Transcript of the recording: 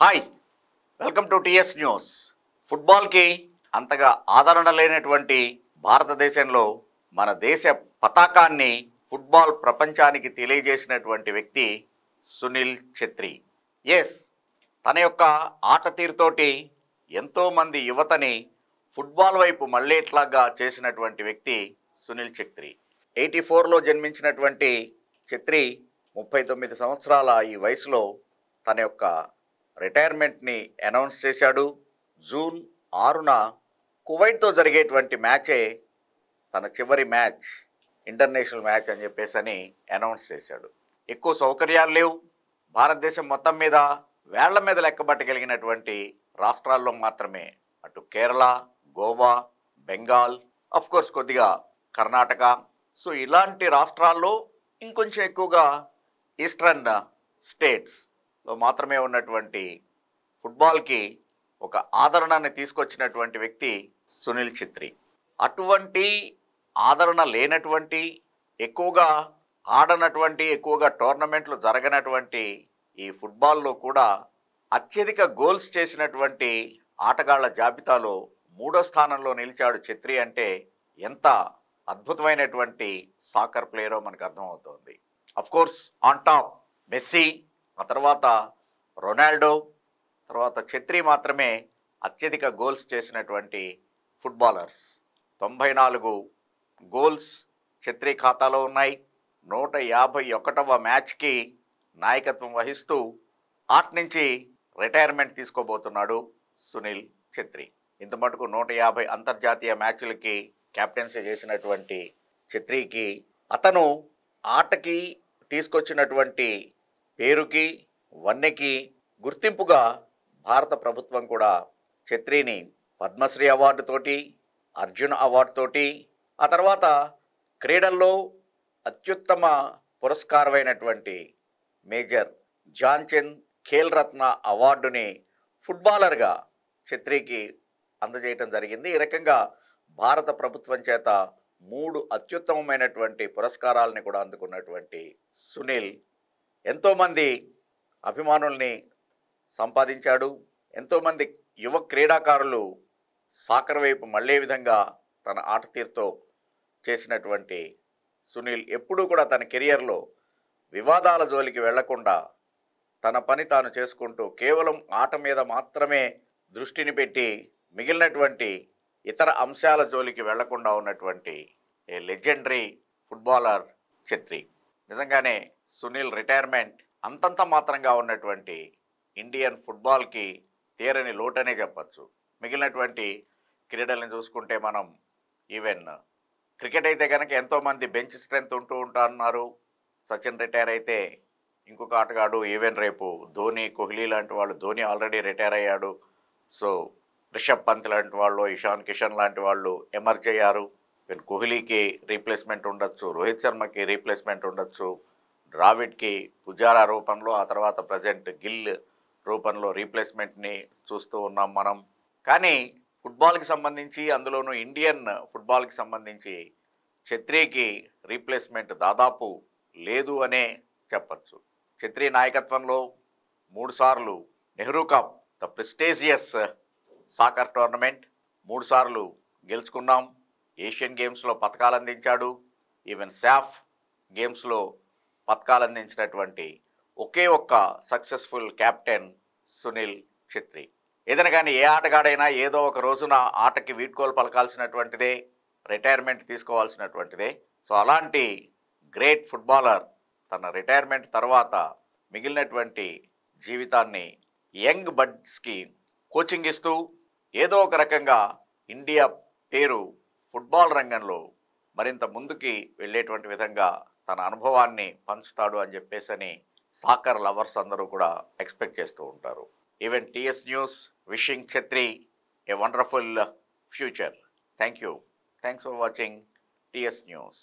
Hi, welcome to TS news. ఫుట్బాల్కి అంతగా ఆదరణ లేనటువంటి భారతదేశంలో మన దేశ పతాకాన్ని ఫుట్బాల్ ప్రపంచానికి తెలియజేసినటువంటి వ్యక్తి సునీల్ ఛెత్రి. ఎస్, తన యొక్క ఆట తీరుతోటి ఎంతోమంది యువతని ఫుట్బాల్ వైపు మళ్ళేట్లాగా చేసినటువంటి వ్యక్తి సునీల్ ఛెత్రి. 84లో జన్మించినటువంటి ఛెత్రి 39 సంవత్సరాల ఈ వయసులో తన యొక్క రిటైర్మెంట్ని అనౌన్స్ చేశాడు. జూన్ 6న కువైట్తో జరిగేటువంటి మ్యాచే తన చివరి మ్యాచ్, ఇంటర్నేషనల్ మ్యాచ్ అని చెప్పేసి అనౌన్స్ చేశాడు. ఎక్కువ సౌకర్యాలు లేవు. భారతదేశం మొత్తం మీద వేళ్ల మీద లెక్కబట్టగలిగినటువంటి రాష్ట్రాల్లో మాత్రమే అటు కేరళ, గోవా, బెంగాల్, కోర్స్ కొద్దిగా కర్ణాటక, సో ఇలాంటి రాష్ట్రాల్లో ఇంకొంచెం ఎక్కువగా ఈస్టర్న్ స్టేట్స్లో మాత్రమే ఉన్నటువంటి ఫుట్బాల్కి ఒక ఆదరణని తీసుకొచ్చినటువంటి వ్యక్తి సునీల్ ఛెత్రి. అటువంటి ఆదరణ లేనటువంటి, ఎక్కువగా ఆడనటువంటి, ఎక్కువగా టోర్నమెంట్లు జరగనటువంటి ఈ ఫుట్బాల్లో కూడా అత్యధిక గోల్స్ చేసినటువంటి ఆటగాళ్ల జాబితాలో 3వ స్థానంలో నిలిచాడు ఛెత్రి. అంటే ఎంత అద్భుతమైనటువంటి సాకర్ ప్లేయరో మనకు అర్థమవుతోంది. కోర్స్ ఆన్ టాప్ మెస్సీ, ఆ తర్వాత రొనాల్డో, తర్వాత ఛెత్రి మాత్రమే అత్యధిక గోల్స్ చేసినటువంటి ఫుట్బాలర్స్. 94 గోల్స్ ఛెత్రి ఖాతాలో ఉన్నాయి. 151వ మ్యాచ్కి నాయకత్వం వహిస్తూ ఆట నుంచి రిటైర్మెంట్ తీసుకోబోతున్నాడు సునీల్ ఛెత్రి. ఇంత మటుకు 150 అంతర్జాతీయ మ్యాచ్లకి కెప్టెన్సీ చేసినటువంటి ఛెత్రికి అతను ఆటకి తీసుకొచ్చినటువంటి పేరుకి, వన్నెకి గుర్తింపుగా భారత ప్రభుత్వం కూడా ఛెత్రిని పద్మశ్రీ అవార్డుతోటి, అర్జున్ అవార్డుతోటి, ఆ తర్వాత క్రీడల్లో అత్యుత్తమ పురస్కారమైనటువంటి మేజర్ ధ్యాన్చంద్ ఖేల్ రత్న అవార్డుని ఫుట్బాలర్గా ఛెత్రికి అందజేయటం జరిగింది. ఈ రకంగా భారత ప్రభుత్వం చేత 3 అత్యుత్తమమైనటువంటి పురస్కారాలని కూడా అందుకున్నటువంటి సునీల్ ఎంతోమంది అభిమానుల్ని సంపాదించాడు. ఎంతోమంది యువ క్రీడాకారులు సాకర్ వైపు మళ్ళే విధంగా తన ఆట తీరుతో చేసినటువంటి సునీల్ ఎప్పుడూ కూడా తన కెరియర్లో వివాదాల జోలికి వెళ్లకుండా తన పని తాను చేసుకుంటూ కేవలం ఆట మీద మాత్రమే దృష్టిని పెట్టి మిగిలినటువంటి ఇతర అంశాల జోలికి వెళ్లకుండా ఉన్నటువంటి ఏ లెజెండరీ ఫుట్బాలర్ ఛెత్రి. నిజంగానే సునీల్ రిటైర్మెంట్ అంతంత మాత్రంగా ఉన్నటువంటి ఇండియన్ ఫుట్బాల్కి తీరని లోటనే చెప్పచ్చు. మిగిలినటువంటి క్రీడలను చూసుకుంటే మనం ఈవెన్ క్రికెట్ అయితే కనుక ఎంతోమంది బెంచ్ స్ట్రెంత్ ఉంటూ ఉంటారు. సచిన్ రిటైర్ అయితే ఇంకొక ఆటగాడు, ఈవెన్ రేపు ధోని, కోహ్లీ లాంటి వాళ్ళు, ధోని ఆల్రెడీ రిటైర్ అయ్యాడు, సో రిషబ్ పంత్ లాంటి వాళ్ళు, ఇషాన్ కిషన్ లాంటి వాళ్ళు ఎమర్జ్ అయ్యారు. ఈవెన్ కోహ్లీకి రీప్లేస్మెంట్ ఉండొచ్చు, రోహిత్ శర్మకి రీప్లేస్మెంట్ ఉండొచ్చు, ద్రావిడ్కి పుజారా రూపంలో, ఆ తర్వాత ప్రజెంట్ గిల్ రూపంలో రీప్లేస్మెంట్ని చూస్తూ ఉన్నాం మనం. కానీ ఫుట్బాల్కి సంబంధించి, అందులోనూ ఇండియన్ ఫుట్బాల్కి సంబంధించి ఛెత్రికి రీప్లేస్మెంట్ దాదాపు లేదు అనే చెప్పచ్చు. ఛెత్రి నాయకత్వంలో 3 సార్లు Nehru cup, the prestigious soccer tournament 3 సార్లు గెలుచుకున్నాం. ఏషియన్ గేమ్స్లో పతకాలు అందించాడు. ఈవెన్ సాఫ్ గేమ్స్లో పతకాలు అందించినటువంటి ఒకే ఒక్క సక్సెస్ఫుల్ కెప్టెన్ సునీల్ ఛెత్రి. ఏదైనా కానీ ఏ ఆటగాడైనా ఏదో ఒక రోజున ఆటకి వీడ్కోలు పలకాల్సినటువంటిదే, రిటైర్మెంట్ తీసుకోవాల్సినటువంటిదే. సో అలాంటి గ్రేట్ ఫుట్బాలర్ తన రిటైర్మెంట్ తర్వాత మిగిలినటువంటి జీవితాన్ని యంగ్ బడ్స్కి కోచింగ్ ఇస్తూ ఏదో ఒక రకంగా ఇండియా పేరు ఫుట్బాల్ రంగంలో మరింత ముందుకి వెళ్ళేటువంటి విధంగా తన అనుభవాన్ని పంచుతాడు అని చెప్పేసి సాకర్ లవర్స్ అందరూ కూడా ఎక్స్పెక్ట్ చేస్తూ ఉంటారు. Even TS news wishing Chhetri a wonderful future. Thank you. Thanks for watching TS news.